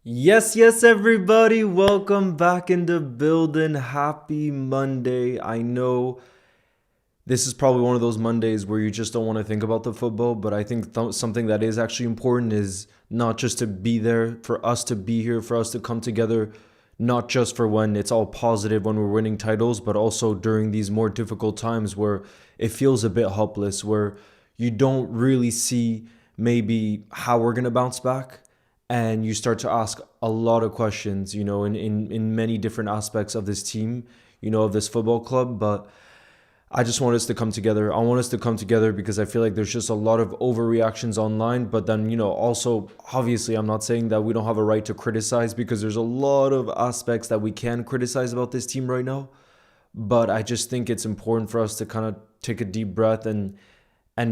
Yes, everybody. Welcome back in the building. Happy Monday. I know this is probably one of those Mondays where you just don't want to think about the football, but I think something that is actually important is not just to be there, for us to be here, for us to come together, not just for when it's all positive, when we're winning titles, but also during these more difficult times where it feels a bit helpless, where you don't really see maybe how we're going to bounce back. And you start to ask a lot of questions, in many different aspects of this team, of this football club. But I just want us to come together. I want us to come together because I feel like there's just a lot of overreactions online. But then, also, obviously, I'm not saying that we don't have a right to criticize because there's a lot of aspects that we can criticize about this team right now. But I just think it's important for us to kind of take a deep breath and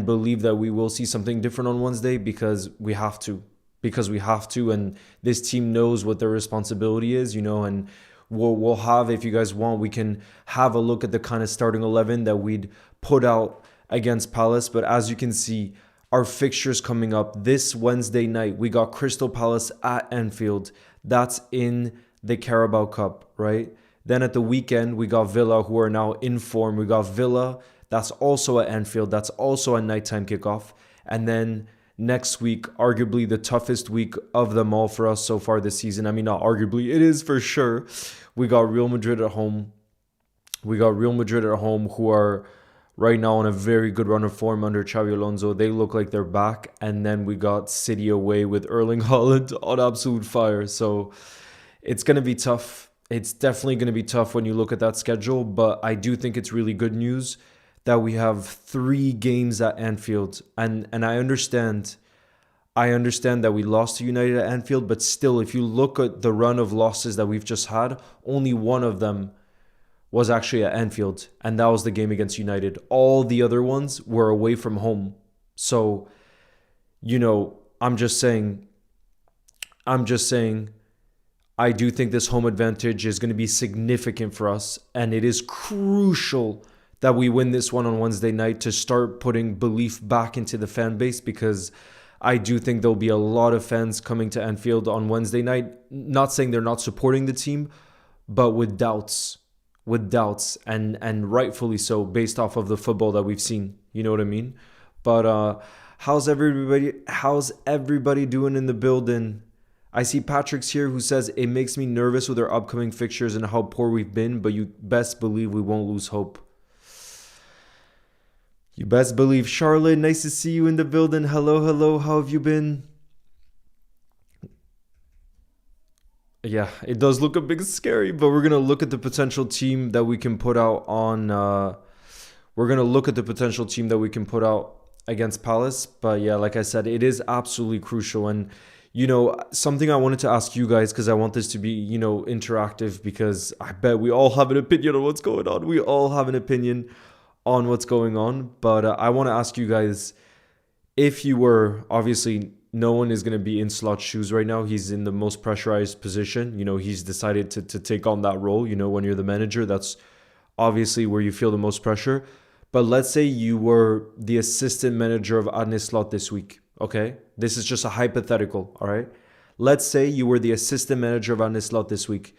believe that we will see something different on Wednesday because we have to. And this team knows what their responsibility is, and we'll have, if you guys want, we can have a look at the kind of starting 11 that we'd put out against Palace. But as you can see, our fixtures coming up this Wednesday night, we got Crystal Palace at Anfield. That's in the Carabao Cup, right? Then at the weekend, we got Villa, who are now in form. We got Villa, that's also at Anfield. That's also a nighttime kickoff. And then next week, arguably the toughest week of them all for us so far this season. I mean, not arguably, it is for sure. We got Real Madrid at home. Who are right now on a very good run of form under Xavi Alonso. They look like they're back. And then we got City away with Erling Haaland on absolute fire. So it's going to be tough. It's definitely going to be tough when you look at that schedule. But I do think it's really good news that we have 3 games at Anfield. And I understand that we lost to United at Anfield, but still, if you look at the run of losses that we've just had, only one of them was actually at Anfield, and that was the game against United. All the other ones were away from home. So, I'm just saying, I do think this home advantage is going to be significant for us, and it is crucial that we win this one on Wednesday night to start putting belief back into the fan base, because I do think there'll be a lot of fans coming to Anfield on Wednesday night, not saying they're not supporting the team, but with doubts, and rightfully so, based off of the football that we've seen. You know what I mean? But how's everybody doing in the building? I see Patrick's here who says, it makes me nervous with our upcoming fixtures and how poor we've been, but you best believe we won't lose hope. You best believe. Charlotte, nice to see you in the building. Hello. How have you been? Yeah, it does look a bit scary, but we're going to look at the potential team that we can put out against Palace. But yeah, like I said, it is absolutely crucial. And, something I wanted to ask you guys, because I want this to be, interactive, because I bet we all have an opinion on what's going on. We all have an opinion on what's going on, but I want to ask you guys, if you were, obviously no one is going to be in Slot's shoes right now. He's in the most pressurized position. He's decided to take on that role. When you're the manager, that's obviously where you feel the most pressure. But let's say you were the assistant manager of Arne Slot this week, okay? This is just a hypothetical, all right? Let's say you were the assistant manager of Arne Slot this week,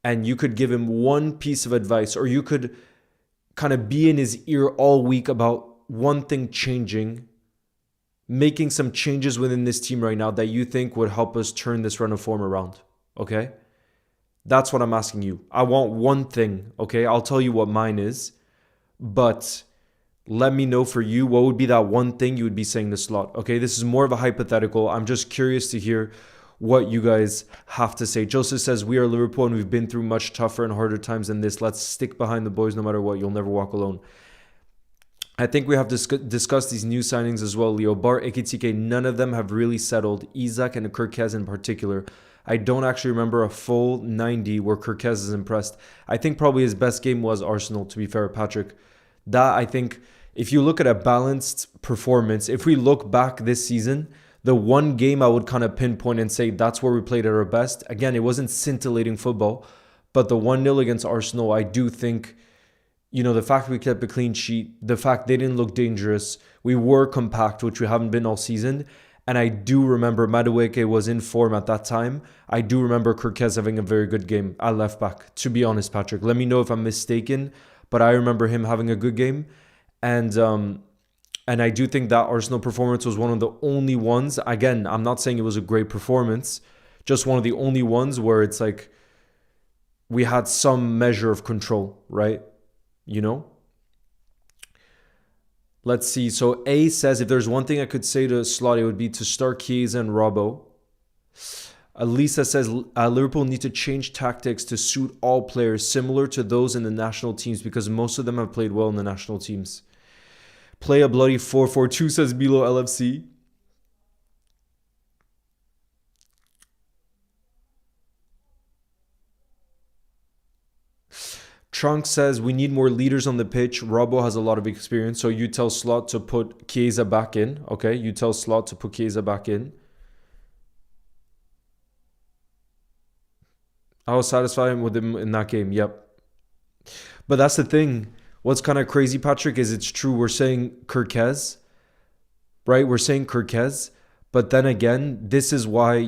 and you could give him one piece of advice, or you could kind of be in his ear all week about one thing changing, making some changes within this team right now that you think would help us turn this run of form around, okay? That's what I'm asking you. I want one thing, okay? I'll tell you what mine is, but let me know for you, what would be that one thing you would be saying to Slot, okay? This is more of a hypothetical. I'm just curious to hear what you guys have to say. Joseph says, we are Liverpool and we've been through much tougher and harder times than this. Let's stick behind the boys no matter what. You'll never walk alone. I think we have to discuss these new signings as well, Leo. Bar, Ekitike, none of them have really settled. Isaac and Kirkez in particular. I don't actually remember a full 90 where Kirkez is impressed. I think probably his best game was Arsenal, to be fair, Patrick. That, I think, if you look at a balanced performance, if we look back this season, the one game I would kind of pinpoint and say that's where we played at our best. Again, it wasn't scintillating football, but the 1-0 against Arsenal, I do think, the fact we kept a clean sheet, the fact they didn't look dangerous, we were compact, which we haven't been all season, And I do remember Madueke was in form at that time. I do remember Kirkez having a very good game at left back, to be honest, Patrick. Let me know if I'm mistaken, but I remember him having a good game. And I do think that Arsenal performance was one of the only ones. Again, I'm not saying it was a great performance, just one of the only ones where it's like we had some measure of control, right? You know? Let's see. So A says, if there's one thing I could say to Slot, it would be to start Chiesa and Robbo. Lisa says, Liverpool need to change tactics to suit all players, similar to those in the national teams, because most of them have played well in the national teams. Play a bloody 4-4-2, says Bilo LFC. Trunk says, we need more leaders on the pitch. Robbo has a lot of experience. So you tell Slot to put Chiesa back in. Okay, you tell Slot to put Chiesa back in. I was satisfied with him in that game. Yep. But that's the thing. What's kind of crazy, Patrick, is it's true. We're saying Kirkez, right? We're saying Kirkez. But then again, this is why,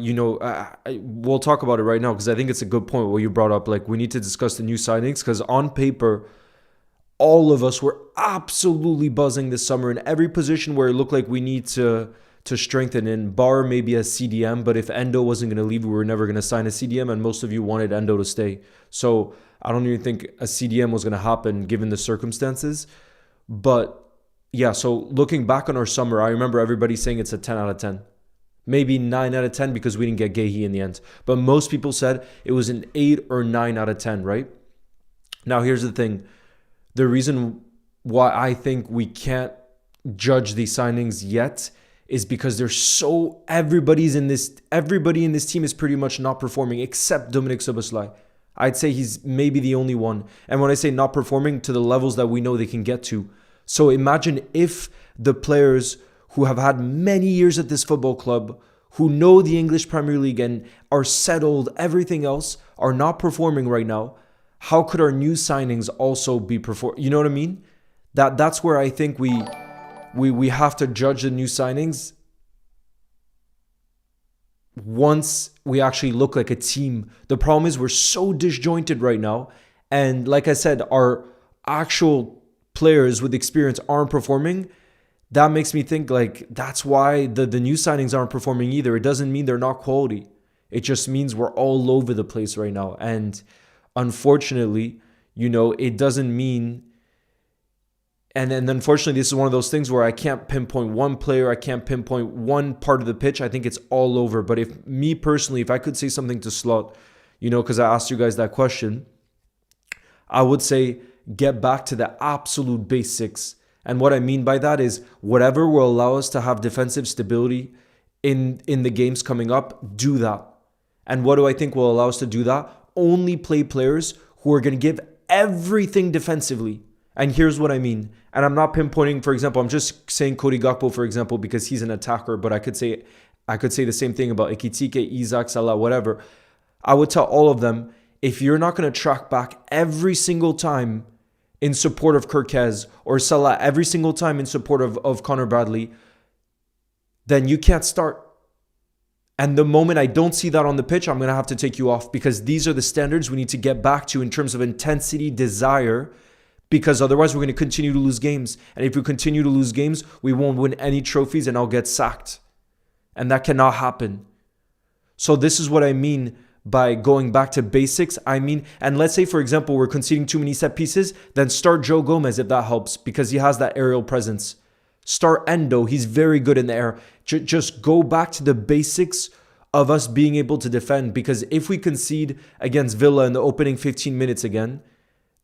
we'll talk about it right now because I think it's a good point what you brought up. Like, we need to discuss the new signings because on paper, all of us were absolutely buzzing this summer in every position where it looked like we need to strengthen in, bar maybe a CDM. But if Endo wasn't going to leave, we were never going to sign a CDM, and most of you wanted Endo to stay. So I don't even think a CDM was going to happen given the circumstances. But yeah, so looking back on our summer, I remember everybody saying it's a 10 out of 10. Maybe 9 out of 10 because we didn't get Gehi in the end. But most people said it was an 8 or 9 out of 10, right? Now, here's the thing. The reason why I think we can't judge these signings yet is because there's everybody in this team is pretty much not performing except Dominic Szoboszlai. I'd say he's maybe the only one. And when I say not performing, to the levels that we know they can get to. So imagine if the players who have had many years at this football club, who know the English Premier League and are settled, everything else, are not performing right now. How could our new signings also be performing? You know what I mean? That's where I think we have to judge the new signings once we actually look like a team. The problem is we're so disjointed right now. And like I said, our actual players with experience aren't performing. That makes me think like that's why the new signings aren't performing either. It doesn't mean they're not quality. It just means we're all over the place right now. And unfortunately, it doesn't mean... And unfortunately, this is one of those things where I can't pinpoint one player. I can't pinpoint one part of the pitch. I think it's all over. But if I could say something to Slot, because I asked you guys that question, I would say get back to the absolute basics. And what I mean by that is whatever will allow us to have defensive stability in the games coming up, do that. And what do I think will allow us to do that? Only play players who are going to give everything defensively. And here's what I mean. And I'm not pinpointing, for example, I'm just saying Cody Gakpo, for example, because he's an attacker, but I could say the same thing about Ekitike, Isaac, Salah, whatever. I would tell all of them, if you're not going to track back every single time in support of Kirkez or Salah, every single time in support of Connor Bradley, then you can't start. And the moment I don't see that on the pitch, I'm going to have to take you off because these are the standards we need to get back to in terms of intensity, desire, because otherwise we're going to continue to lose games. And if we continue to lose games, we won't win any trophies and I'll get sacked. And that cannot happen. So this is what I mean by going back to basics. And let's say, for example, we're conceding too many set pieces, then start Joe Gomez if that helps because he has that aerial presence. Start Endo. He's very good in the air. Just go back to the basics of us being able to defend, because if we concede against Villa in the opening 15 minutes again,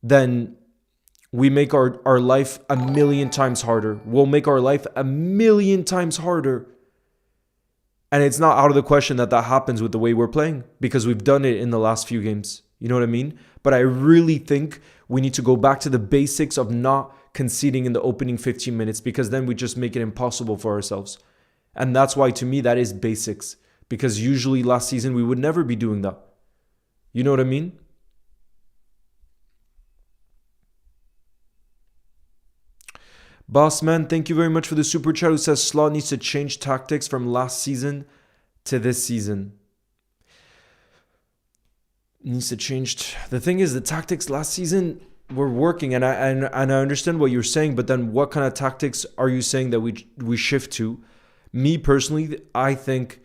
then we make our life a million times harder. We'll make our life a million times harder. And it's not out of the question that happens with the way we're playing because we've done it in the last few games. You know what I mean? But I really think we need to go back to the basics of not conceding in the opening 15 minutes because then we just make it impossible for ourselves. And that's why, to me, that is basics. Because usually last season, we would never be doing that. You know what I mean? Bossman, thank you very much for the super chat, who says Slot needs to change tactics from last season to this season. Needs to change. The thing is, the tactics last season were working, and I understand what you're saying, but then what kind of tactics are you saying that we shift to? Me personally, I think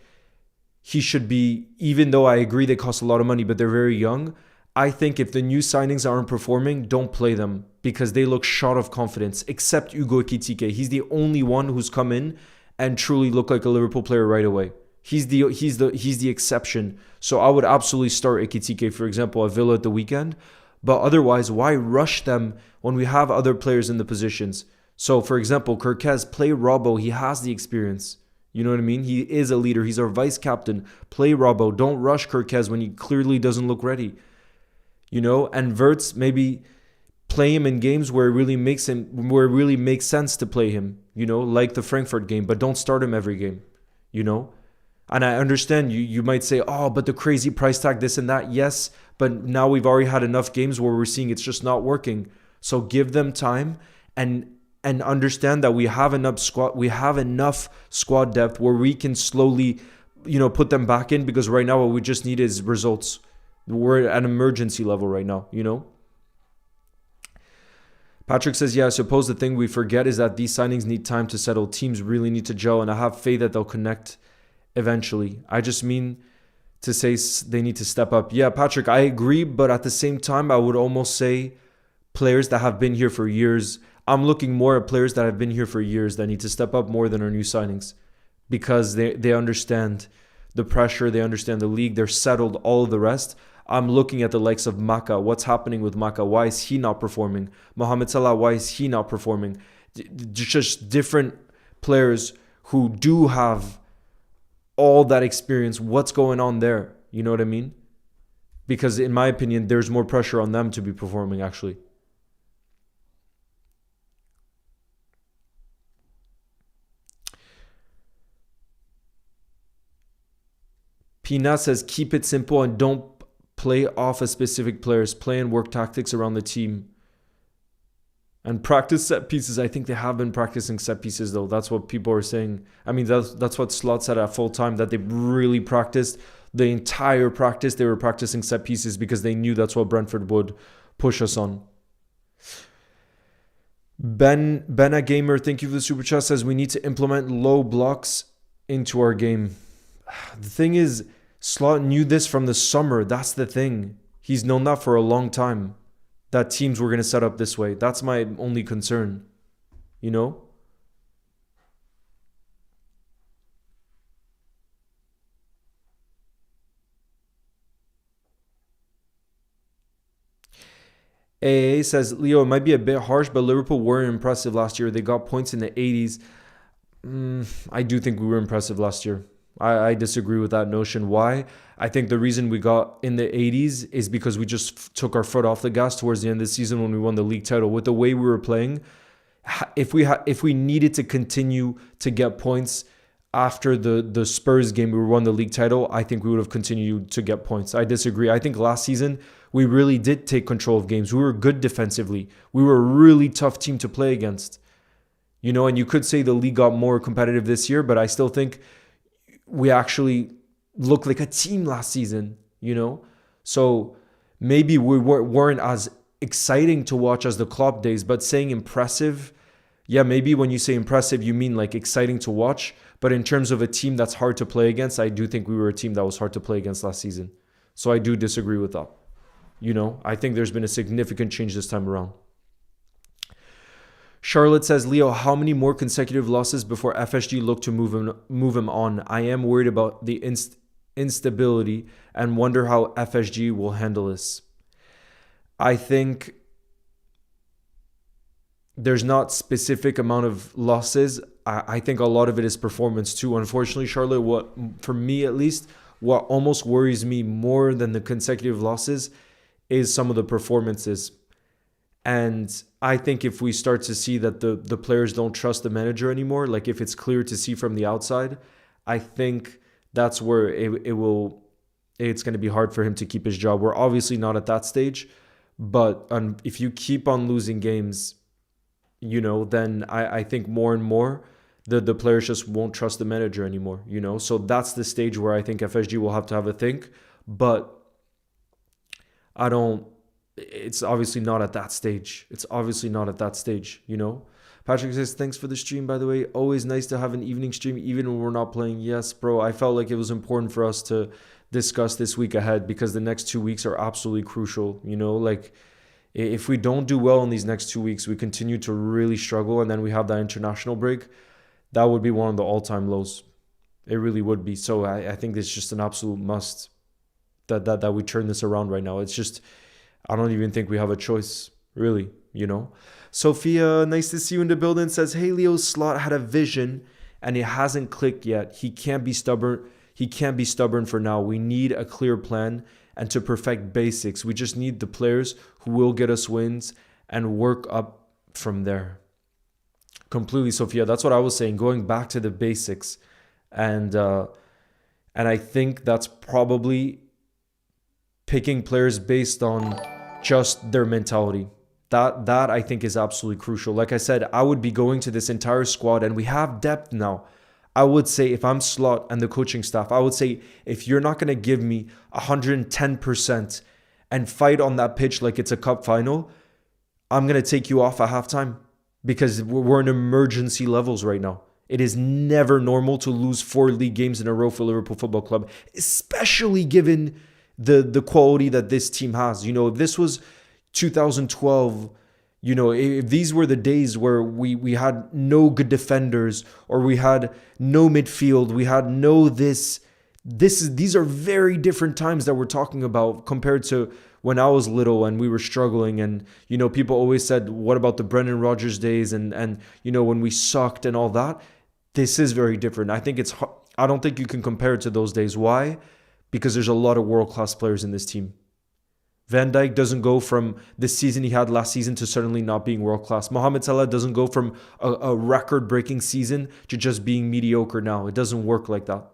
he should be, even though I agree they cost a lot of money, but they're very young. I think if the new signings aren't performing, don't play them because they look short of confidence, except Hugo Ekitike. He's the only one who's come in and truly looked like a Liverpool player right away. He's the exception. So I would absolutely start Ekitike, for example, at Villa at the weekend. But otherwise, why rush them when we have other players in the positions? So, for example, Kirkez, play Robbo. He has the experience. You know what I mean? He is a leader. He's our vice captain. Play Robbo. Don't rush Kirkez when he clearly doesn't look ready. You know, and Wirtz, maybe play him in games where it really makes sense to play him, you know, like the Frankfurt game, but don't start him every game, you know? And I understand you might say, oh, but the crazy price tag, this and that. Yes, but now we've already had enough games where we're seeing it's just not working. So give them time and understand that we have enough squad depth where we can slowly, you know, put them back in, because right now what we just need is results. We're at an emergency level right now, you know? Patrick says, yeah, I suppose the thing we forget is that these signings need time to settle. Teams really need to gel, and I have faith that they'll connect eventually. I just mean to say they need to step up. Yeah, Patrick, I agree, but at the same time, I would almost say players that have been here for years. I'm looking more at players that have been here for years that need to step up more than our new signings, because they understand the pressure, they understand the league, they're settled, all of the rest. I'm looking at the likes of Maka. What's happening with Maka? Why is he not performing? Mohamed Salah, why is he not performing? Just different players who do have all that experience. What's going on there? You know what I mean? Because in my opinion, there's more pressure on them to be performing, actually. Pina says, keep it simple and don't play off of specific players. Play and work tactics around the team. And practice set pieces. I think they have been practicing set pieces, though. That's what people are saying. I mean, that's what Slot said at full time, that they really practiced. The entire practice, they were practicing set pieces because they knew that's what Brentford would push us on. Ben a Gamer, thank you for the super chat, says we need to implement low blocks into our game. The thing is, Slot knew this from the summer. That's the thing. He's known that for a long time, that teams were going to set up this way. That's my only concern, you know? AA says, Leo, it might be a bit harsh, but Liverpool were impressive last year. They got points in the 80s. I do think we were impressive last year. I disagree with that notion. Why? I think the reason we got in the 80s is because we just took our foot off the gas towards the end of the season when we won the league title. With the way we were playing, if we needed to continue to get points after the Spurs game, we won the league title, I think we would have continued to get points. I disagree. I think last season, we really did take control of games. We were good defensively. We were a really tough team to play against. You know, and you could say the league got more competitive this year, but I still think we actually looked like a team last season, you know? So maybe we weren't as exciting to watch as the Klopp days, but saying impressive, yeah, maybe when you say impressive, you mean like exciting to watch. But in terms of a team that's hard to play against, I do think we were a team that was hard to play against last season. So I do disagree with that. You know, I think there's been a significant change this time around. Charlotte says, Leo, how many more consecutive losses before FSG look to move him on? I am worried about the instability and wonder how FSG will handle this. I think there's not specific amount of losses. I think a lot of it is performance too. Unfortunately, Charlotte, for me at least, what almost worries me more than the consecutive losses is some of the performances. And I think if we start to see that the players don't trust the manager anymore, like if it's clear to see from the outside, I think that's where it's going to be hard for him to keep his job. We're obviously not at that stage, but if you keep on losing games, then I think more and more the players just won't trust the manager anymore. So that's the stage where I think FSG will have to have a think. But I don't. It's obviously not at that stage. It's obviously not at that stage. Patrick says, thanks for the stream, by the way. Always nice to have an evening stream, even when we're not playing. Yes, bro. I felt like it was important for us to discuss this week ahead because the next 2 weeks are absolutely crucial. Like if we don't do well in these next 2 weeks, we continue to really struggle, and then we have that international break. That would be one of the all-time lows. It really would be. So I think it's just an absolute must that we turn this around right now. It's just, I don't even think we have a choice, really. Sophia, nice to see you in the building, says, hey, Leo, Slot had a vision and it hasn't clicked yet. He can't be stubborn. He can't be stubborn for now. We need a clear plan and to perfect basics. We just need the players who will get us wins and work up from there. Completely, Sophia. That's what I was saying. Going back to the basics. And I think that's probably picking players based on just their mentality. That I think is absolutely crucial. Like I said, I would be going to this entire squad, and we have depth now. I would say if I'm Slot and the coaching staff, I would say if you're not going to give me 110% and fight on that pitch like it's a cup final, I'm going to take you off at halftime because we're in emergency levels right now. It is never normal to lose 4 league games in a row for Liverpool Football Club, especially given the quality that this team has. If this was 2012, if these were the days where we had no good defenders or we had no midfield, we had no these are very different times that we're talking about compared to when I was little and we were struggling. And, people always said, what about the Brendan Rodgers days and when we sucked and all that? This is very different. I don't think you can compare it to those days. Why? Because there's a lot of world-class players in this team. Van Dijk doesn't go from the season he had last season to suddenly not being world-class. Mohamed Salah doesn't go from a record-breaking season to just being mediocre now. It doesn't work like that.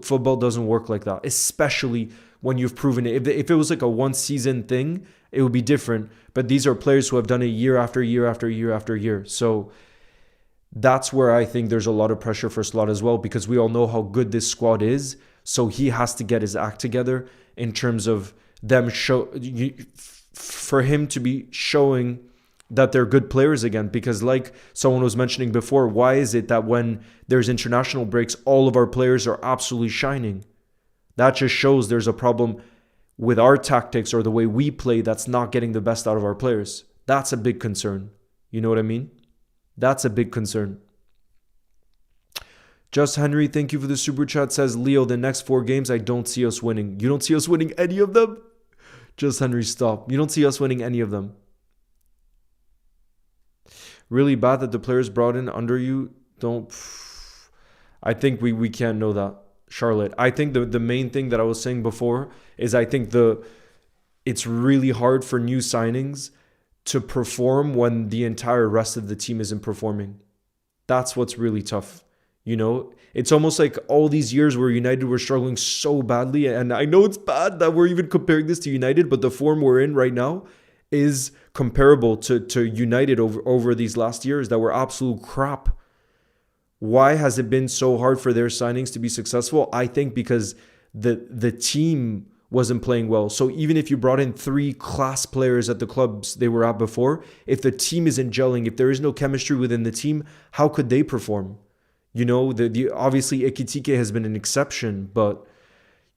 Football doesn't work like that, especially when you've proven it. If it was like a one-season thing, it would be different. But these are players who have done it year after year after year after year. So that's where I think there's a lot of pressure for Slot as well, because we all know how good this squad is. So he has to get his act together in terms of them for him to be showing that they're good players again. Because like someone was mentioning before, why is it that when there's international breaks, all of our players are absolutely shining? That just shows there's a problem with our tactics or the way we play that's not getting the best out of our players. That's a big concern. You know what I mean? That's a big concern. Just Henry, thank you for the super chat, says, Leo, the next 4 games, I don't see us winning. You don't see us winning any of them? Just Henry, stop. You don't see us winning any of them. Really bad that the players brought in under you don't... I think we can't know that, Charlotte. I think the main thing that I was saying before is I think it's really hard for new signings to perform when the entire rest of the team isn't performing. That's what's really tough. It's almost like all these years where United were struggling so badly. And I know it's bad that we're even comparing this to United, but the form we're in right now is comparable to United over these last years that were absolute crap. Why has it been so hard for their signings to be successful? I think because the team wasn't playing well. So even if you brought in 3 class players at the clubs they were at before, if the team isn't gelling, if there is no chemistry within the team, how could they perform? Obviously Ekitike has been an exception, but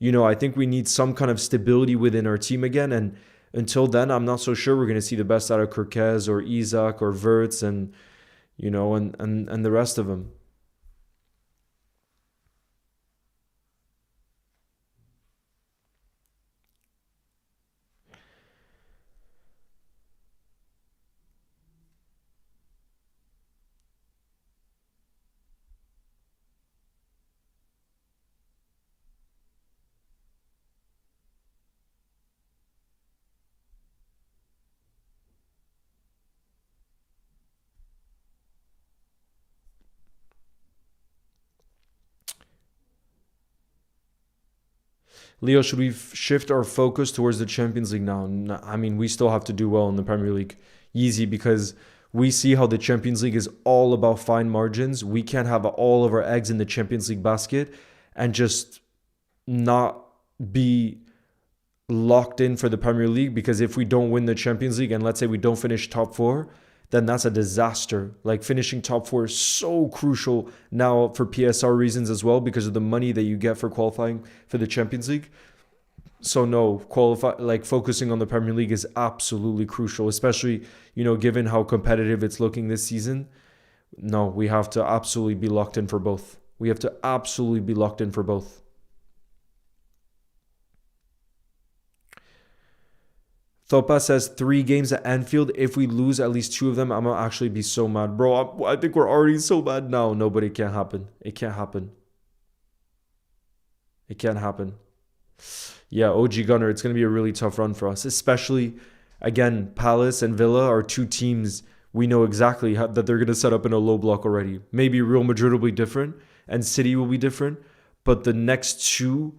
I think we need some kind of stability within our team again. And until then, I'm not so sure we're going to see the best out of Kirkez or Isak or Wirtz and and the rest of them. Leo, should we shift our focus towards the Champions League now? I mean, we still have to do well in the Premier League. Yeezy, because we see how the Champions League is all about fine margins. We can't have all of our eggs in the Champions League basket and just not be locked in for the Premier League, because if we don't win the Champions League and let's say we don't finish top four, then that's a disaster. Like finishing top four is so crucial now for PSR reasons as well, because of the money that you get for qualifying for the Champions League. So no, focusing on the Premier League is absolutely crucial, especially, given how competitive it's looking this season. No, we have to absolutely be locked in for both. We have to absolutely be locked in for both. Thopa says 3 games at Anfield. If we lose at least 2 of them, I'm going to actually be so mad. Bro, I think we're already so mad now. No, but it can't happen. It can't happen. It can't happen. Yeah, OG Gunner, it's going to be a really tough run for us. Especially, again, Palace and Villa are 2 teams we know exactly that they're going to set up in a low block already. Maybe Real Madrid will be different and City will be different. But the next 2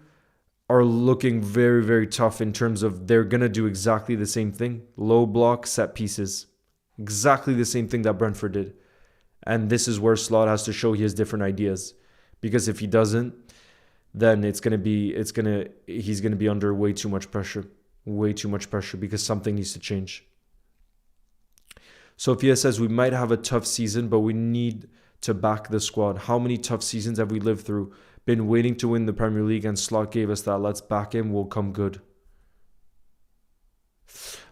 are looking very, very tough in terms of they're going to do exactly the same thing. Low block, set pieces. Exactly the same thing that Brentford did. And this is where Slot has to show he has different ideas. Because if he doesn't, then he's going to be under way too much pressure. Way too much pressure, because something needs to change. Sophia says we might have a tough season, but we need to back the squad. How many tough seasons have we lived through? Been waiting to win the Premier League, and Slot gave us that. Let's back him. We'll come good.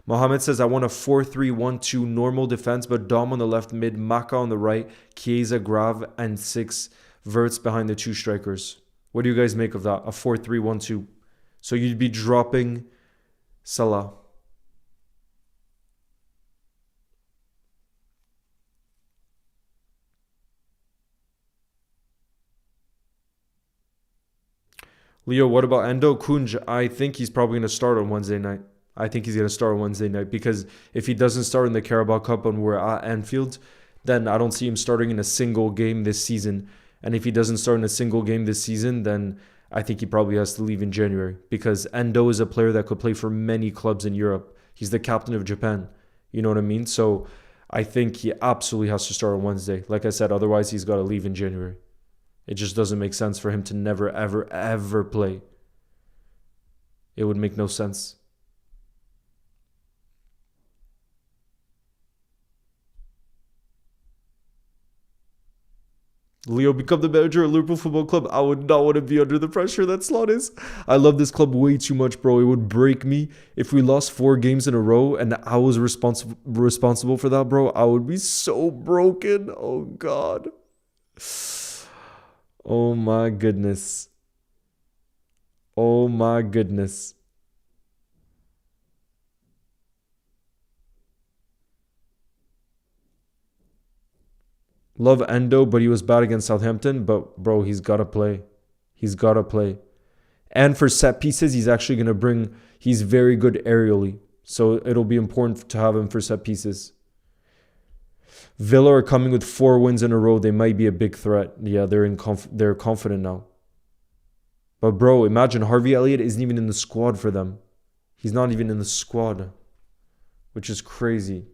Mohammed says, I want a 4-3-1-2 normal defense, but Dom on the left mid, Maka on the right, Chiesa, Grav, and 6 Wirtz behind the 2 strikers. What do you guys make of that? A 4-3-1-2. So you'd be dropping Salah. Leo, what about Endo? Kunj, I think he's probably going to start on Wednesday night. Because if he doesn't start in the Carabao Cup and we're at Anfield, then I don't see him starting in a single game this season. And if he doesn't start in a single game this season, then I think he probably has to leave in January, because Endo is a player that could play for many clubs in Europe. He's the captain of Japan. You know what I mean? So I think he absolutely has to start on Wednesday. Like I said, otherwise he's got to leave in January. It just doesn't make sense for him to never, ever, ever play. It would make no sense. Leo, become the manager of Liverpool Football Club. I would not want to be under the pressure that Slot is. I love this club way too much, bro. It would break me if we lost 4 games in a row and I was responsible for that, bro. I would be so broken. Oh, God. Oh, my goodness. Oh, my goodness. Love Endo, but he was bad against Southampton. But, bro, he's got to play. He's got to play. And for set pieces, he's actually going to bring... He's very good aerially. So it'll be important to have him for set pieces. Villa are coming with 4 wins in a row. They might be a big threat. Yeah, they're confident now. But, bro, imagine Harvey Elliott isn't even in the squad for them. He's not even in the squad, which is crazy.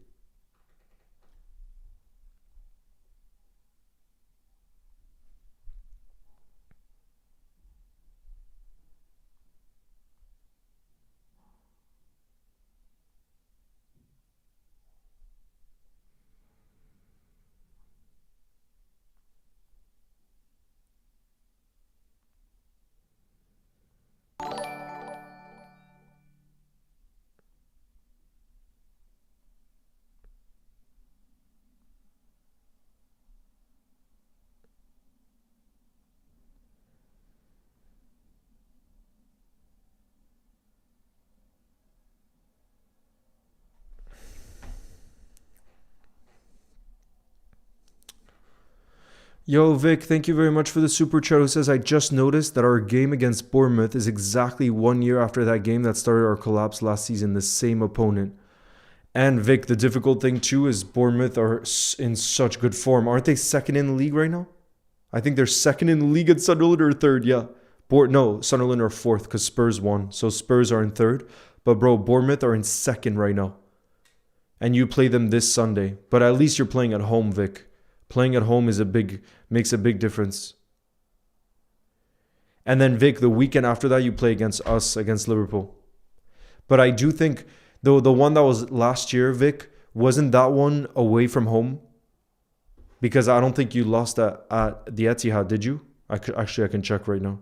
Yo, Vic, thank you very much for the super chat. Who says, I just noticed that our game against Bournemouth is exactly 1 year after that game that started our collapse last season, the same opponent. And Vic, the difficult thing too is Bournemouth are in such good form. Aren't they second in the league right now? I think they're second in the league, and Sunderland are third, yeah. No, Sunderland are fourth because Spurs won. So Spurs are in third. But bro, Bournemouth are in second right now. and you play them this Sunday. But at least you're playing at home, Vic. Playing at home makes a big difference. And then Vic, the weekend after that, you play against Liverpool. But I do think the one that was last year, Vic, wasn't that one away from home? Because I don't think you lost at the Etihad, did you? I can check right now.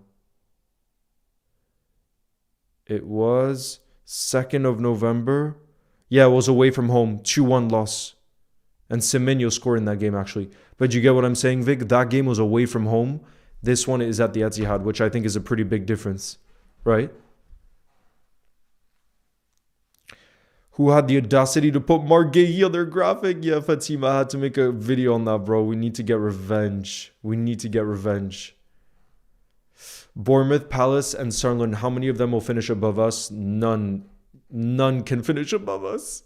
It was 2nd of November. Yeah, it was away from home. 2-1 loss. And Semenyo scored in that game, actually. But you get what I'm saying, Vic? That game was away from home. This one is at the Etihad, which I think is a pretty big difference. Right? Who had the audacity to put Mark Gahey on their graphic? Yeah, Fatima, I had to make a video on that, bro. We need to get revenge. Bournemouth, Palace, and Sunderland. How many of them will finish above us? None. None can finish above us.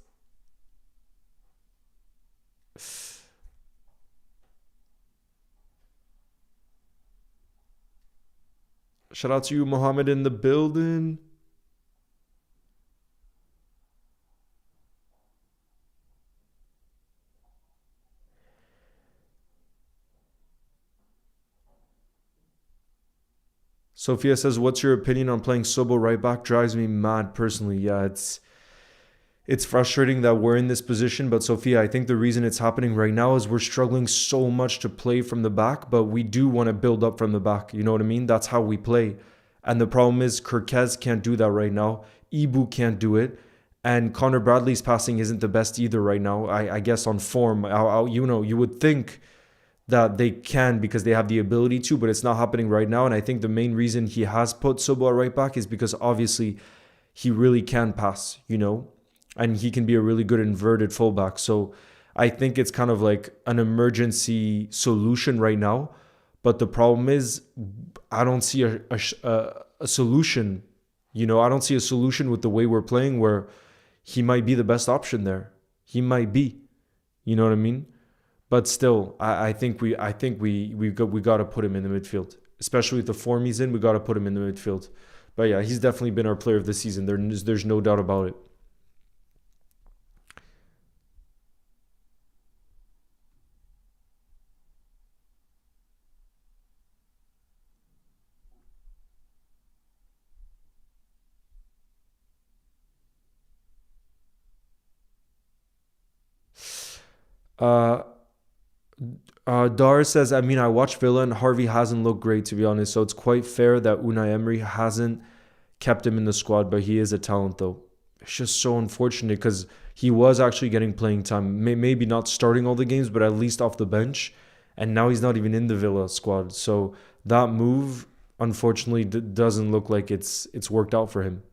Shout out to you, Mohammed, in the building. Sophia says, what's your opinion on playing Sobo right back? Drives me mad personally. Yeah, it's frustrating that we're in this position. But Sophia, I think the reason it's happening right now is we're struggling so much to play from the back, but we do want to build up from the back. You know what I mean? That's how we play. And the problem is Kirkez can't do that right now. Ibu can't do it. And Connor Bradley's passing isn't the best either right now. I guess on form, you would think that they can because they have the ability to, but it's not happening right now. And I think the main reason he has put Sobo at right back is because obviously he really can pass, and he can be a really good inverted fullback. So I think it's kind of like an emergency solution right now. But the problem is I don't see a solution. I don't see a solution with the way we're playing where he might be the best option there. He might be. You know what I mean? But still, I think we got to put him in the midfield, especially with the form he's in. We got to put him in the midfield. But yeah, he's definitely been our player of the season. There's no doubt about it. Dar says, I watched Villa and Harvey hasn't looked great, to be honest. So it's quite fair that Unai Emery hasn't kept him in the squad, but he is a talent, though. It's just so unfortunate because he was actually getting playing time. Maybe not starting all the games, but at least off the bench. And now he's not even in the Villa squad. So that move, unfortunately, doesn't look like it's worked out for him.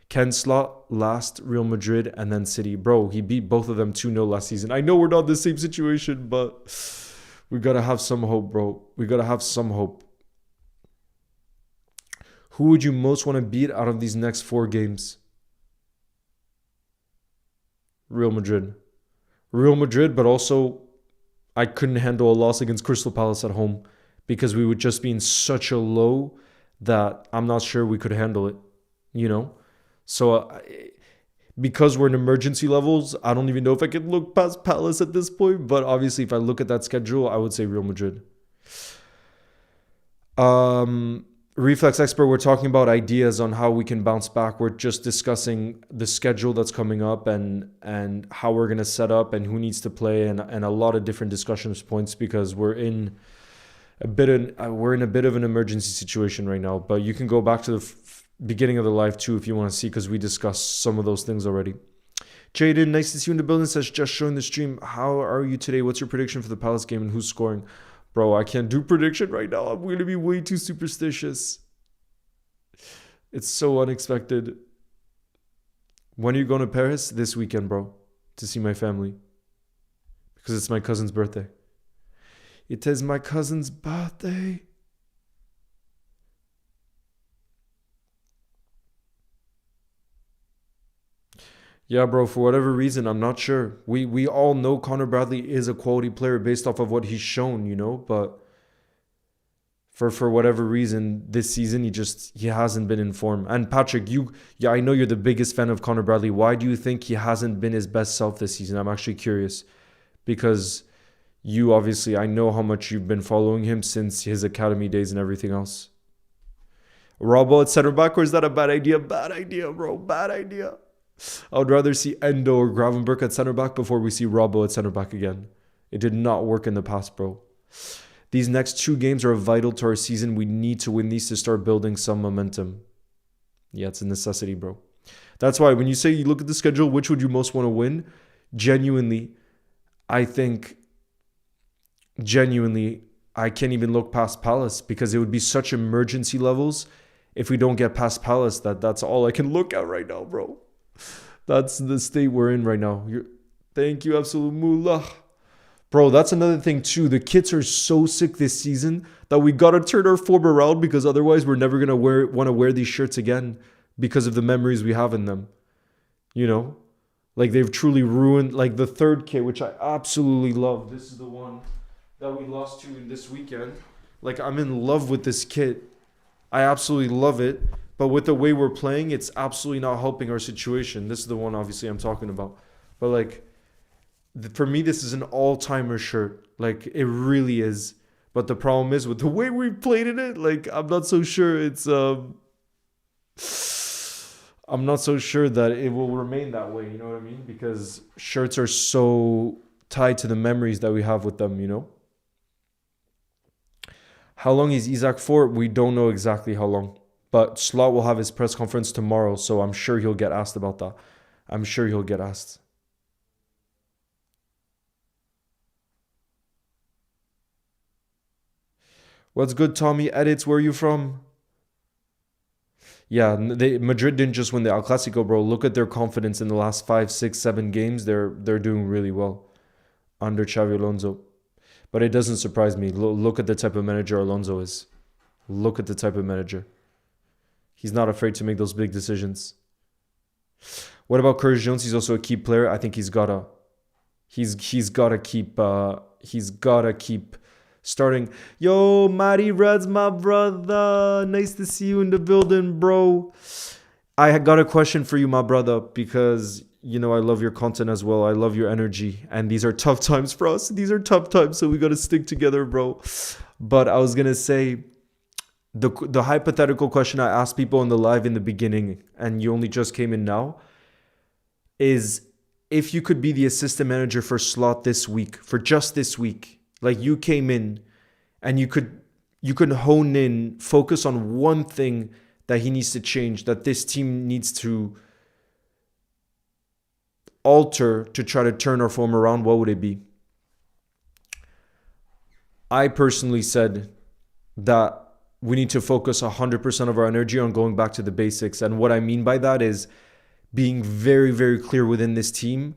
Ken Slot last, Real Madrid, and then City. Bro, he beat both of them 2-0 last season. I know we're not in the same situation, but we got to have some hope, bro. We got to have some hope. Who would you most want to beat out of these next 4 games? Real Madrid. Real Madrid, but also I couldn't handle a loss against Crystal Palace at home because we would just be in such a low that I'm not sure we could handle it, So because we're in emergency levels, I don't even know if I can look past Palace at this point. But obviously, if I look at that schedule, I would say Real Madrid. Reflex Expert, we're talking about ideas on how we can bounce back. We're just discussing the schedule that's coming up and how we're going to set up and who needs to play and a lot of different discussion points because we're in a bit of an emergency situation right now. But you can go back to the beginning of the live too if you want to see because we discussed some of those things already. Jaden, nice to see you in the building. Says just showing the stream. How are you today? What's your prediction for the Palace game and who's scoring? Bro, I can't do prediction right now. I'm going to be way too superstitious. It's so unexpected. When are you going to Paris? This weekend, bro, to see my family because it's my cousin's birthday. It is my cousin's birthday. Yeah, bro, for whatever reason, I'm not sure. We all know Connor Bradley is a quality player based off of what he's shown, but For whatever reason this season he hasn't been in form. And Patrick, I know you're the biggest fan of Connor Bradley. Why do you think he hasn't been his best self this season? I'm actually curious because you obviously, I know how much you've been following him since his academy days and everything else. Robbo at center back, or is that a bad idea? Bad idea, bro. Bad idea. I would rather see Endo or Gravenberch at center back before we see Robbo at center back again. It did not work in the past, bro. These next 2 games are vital to our season. We need to win these to start building some momentum. Yeah, it's a necessity, bro. That's why when you say you look at the schedule, which would you most want to win? Genuinely, I can't even look past Palace because it would be such emergency levels if we don't get past Palace. That's all I can look at right now, bro. That's the state we're in right now. Thank you, Absolute Mullah. Bro, that's another thing too. The kits are so sick this season that we got to turn our form around because otherwise we're never going to want to wear these shirts again because of the memories we have in them. You know? Like they've truly ruined, like the third kit, which I absolutely love. This is the one that we lost to this weekend. Like I'm in love with this kit. I absolutely love it. But with the way we're playing, it's absolutely not helping our situation. This is the one obviously I'm talking about. But like, for me, this is an all-timer shirt. Like, it really is. But the problem is, with the way we played in it, like, I'm not so sure it's... I'm not so sure that it will remain that way, you know what I mean? Because shirts are so tied to the memories that we have with them, you know? How long is Isaac for? We don't know exactly how long. But Slot will have his press conference tomorrow, so I'm sure he'll get asked about that. I'm sure he'll get asked. What's good, Tommy? Edits, where are you from? Yeah, Madrid didn't just win the El Clasico, bro. Look at their confidence in the last 5, 6, 7 games. They're doing really well under Xavi Alonso. But it doesn't surprise me. Look at the type of manager Alonso is. Look at the type of manager. He's not afraid to make those big decisions. What about Curtis Jones? He's also a key player. I think he's gotta keep starting. Yo, Matty Reds, my brother. Nice to see you in the building, bro. I got a question for you, my brother, because, you know, I love your content as well. I love your energy. And these are tough times for us. These are tough times, so we got to stick together, bro. But I was going to say, the hypothetical question I asked people in the live in the beginning, and you only just came in now, is if you could be the assistant manager for Slot this week, for just this week, like you came in and you could hone in, focus on one thing that he needs to change, that this team needs to alter to try to turn our form around, what would it be? I personally said that we need to focus 100% of our energy on going back to the basics. And what I mean by that is being very, very clear within this team.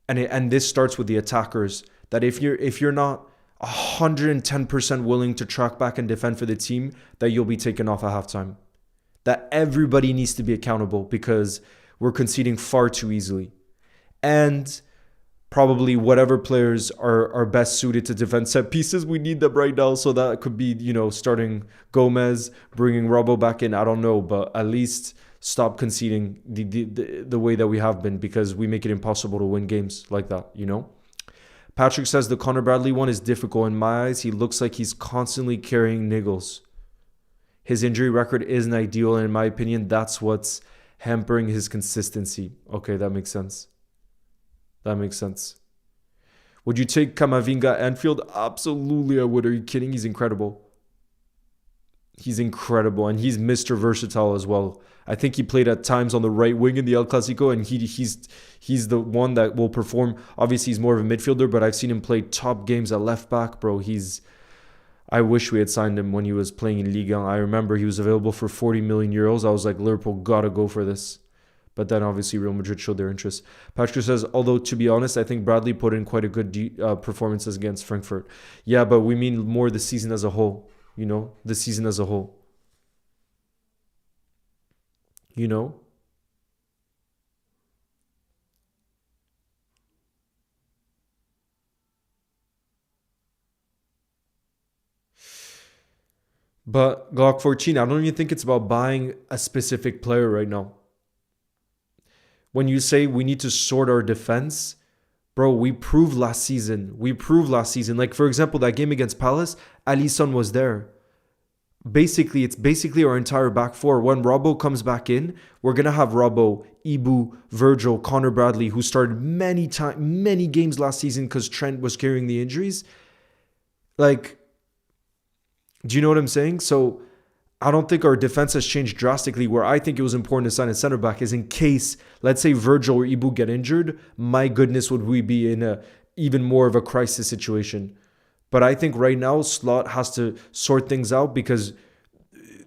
And this starts with the attackers, that if you're not 110% willing to track back and defend for the team, that you'll be taken off at halftime. That everybody needs to be accountable because we're conceding far too easily. And probably whatever players are best suited to defend set pieces, we need them right now. So that could be, you know, starting Gomez, bringing Robbo back in. I don't know, but at least stop conceding the way that we have been, because we make it impossible to win games like that, you know? Patrick says the Connor Bradley one is difficult. In my eyes, he looks like he's constantly carrying niggles. His injury record isn't ideal, and in my opinion, that's what's hampering his consistency. Okay, that makes sense. That makes sense. Would you take Camavinga at Anfield? Absolutely, I would. Are you kidding? He's incredible. He's incredible, and he's Mr. Versatile as well. I think he played at times on the right wing in the El Clasico, and he's the one that will perform. Obviously, he's more of a midfielder, but I've seen him play top games at left back, bro. I wish we had signed him when he was playing in Ligue 1. I remember he was available for 40 million euros. I was like, Liverpool gotta go for this. But then obviously Real Madrid showed their interest. Patrick says, although to be honest, I think Bradley put in quite a good performances against Frankfurt. Yeah, but we mean more the season as a whole. You know, the season as a whole. You know? But Glock 14, I don't even think it's about buying a specific player right now. When you say we need to sort our defense, bro, we proved last season. Like, for example, that game against Palace, Alisson was there. It's basically our entire back four. When Robbo comes back in, we're gonna have Robbo, Ibu, Virgil, Connor Bradley, who started many games last season because Trent was carrying the injuries. Like, do you know what I'm saying? So I don't think our defense has changed drastically. Where I think it was important to sign a center back is in case, let's say, Virgil or Ibu get injured. My goodness, would we be in a even more of a crisis situation? But I think right now Slot has to sort things out because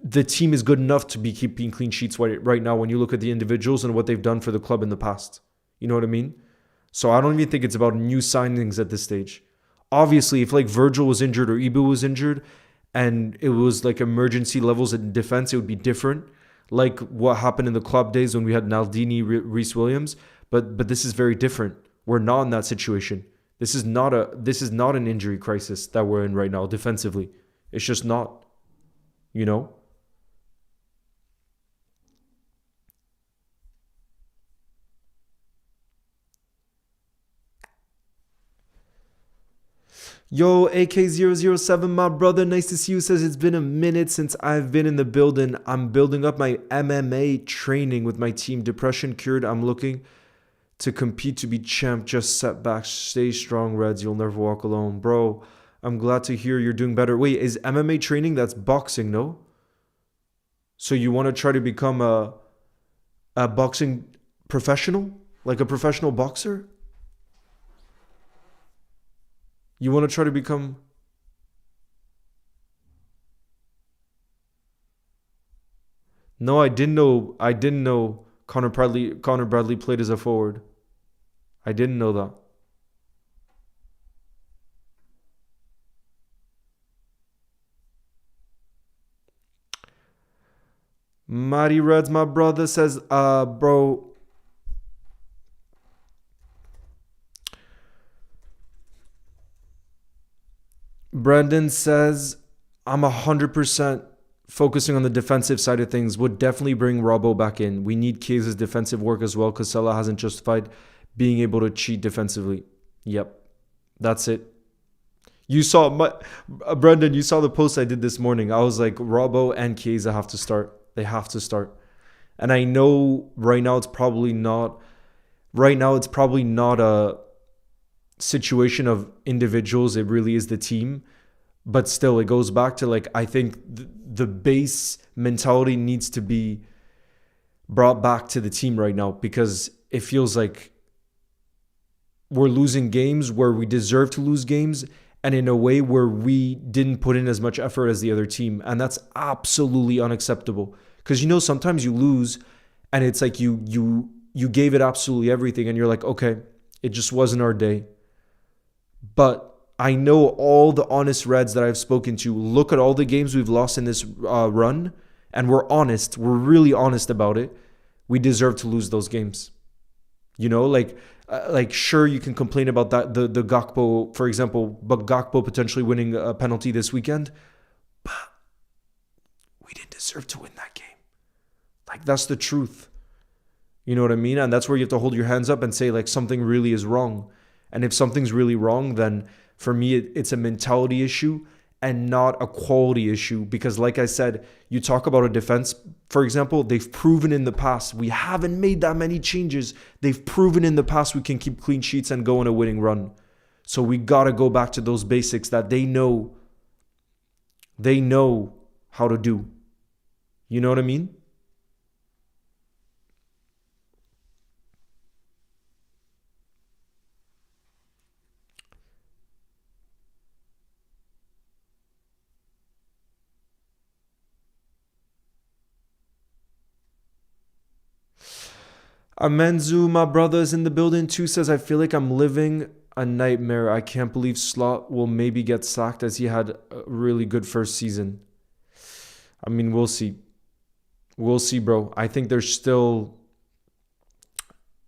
the team is good enough to be keeping clean sheets right now when you look at the individuals and what they've done for the club in the past. You know what I mean? So I don't even think it's about new signings at this stage. Obviously, if like Virgil was injured or Ibu was injured and it was like emergency levels in defense, it would be different. Like what happened in the club days when we had Naldini, Reece Williams. But this is very different. We're not in that situation. This is not an injury crisis that we're in right now defensively. It's just not, you know? Yo, AK007, my brother, nice to see you. Says it's been a minute since I've been in the building. I'm building up my MMA training with my team. Depression cured. I'm looking to compete to be champ. Just setbacks. Stay strong, Reds. You'll never walk alone. Bro, I'm glad to hear you're doing better. Wait, is MMA training? That's boxing, no? So you want to try to become a boxing professional? Like a professional boxer? You want to try to become... No, I didn't know Connor Bradley played as a forward. I didn't know that. Matty Reds, my brother, says, bro, Brandon says, I'm 100% focusing on the defensive side of things. Would definitely bring Robbo back in. We need Kaze's defensive work as well because Salah hasn't justified being able to cheat defensively. Yep, that's it. You saw Brendan, you saw the post I did this morning. I was like, Robbo and Kaze have to start. They have to start. And I know right now it's probably not a situation of individuals. It really is the team. But still, it goes back to like, I think the base mentality needs to be brought back to the team right now because it feels like we're losing games where we deserve to lose games and in a way where we didn't put in as much effort as the other team. And that's absolutely unacceptable. Because, you know, sometimes you lose and it's like you gave it absolutely everything and you're like, okay, it just wasn't our day. But I know all the honest Reds that I've spoken to look at all the games we've lost in this run, and we're honest. We're really honest about it. We deserve to lose those games. You know, like sure, you can complain about that, the Gakpo, for example, but Gakpo potentially winning a penalty this weekend, but we didn't deserve to win that game. Like, that's the truth. You know what I mean? And that's where you have to hold your hands up and say, like, something really is wrong. And if something's really wrong, then for me, it's a mentality issue and not a quality issue. Because like I said, you talk about a defense, for example, they've proven in the past, we haven't made that many changes. They've proven in the past we can keep clean sheets and go on a winning run. So we got to go back to those basics that they know how to do. You know what I mean? Amenzu, my brother, is in the building too, says, I feel like I'm living a nightmare. I can't believe Slot will maybe get sacked as he had a really good first season. I mean, we'll see. We'll see, bro. I think there's still...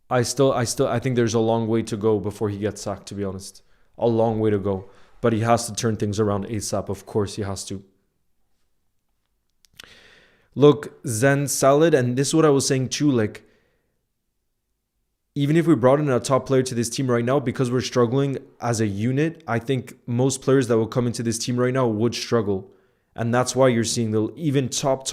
I think there's a long way to go before he gets sacked, to be honest. A long way to go. But he has to turn things around ASAP. Of course he has to. Look, Zen salad, and this is what I was saying too. Like, even if we brought in a top player to this team right now, because we're struggling as a unit, I think most players that will come into this team right now would struggle. And that's why you're seeing the even top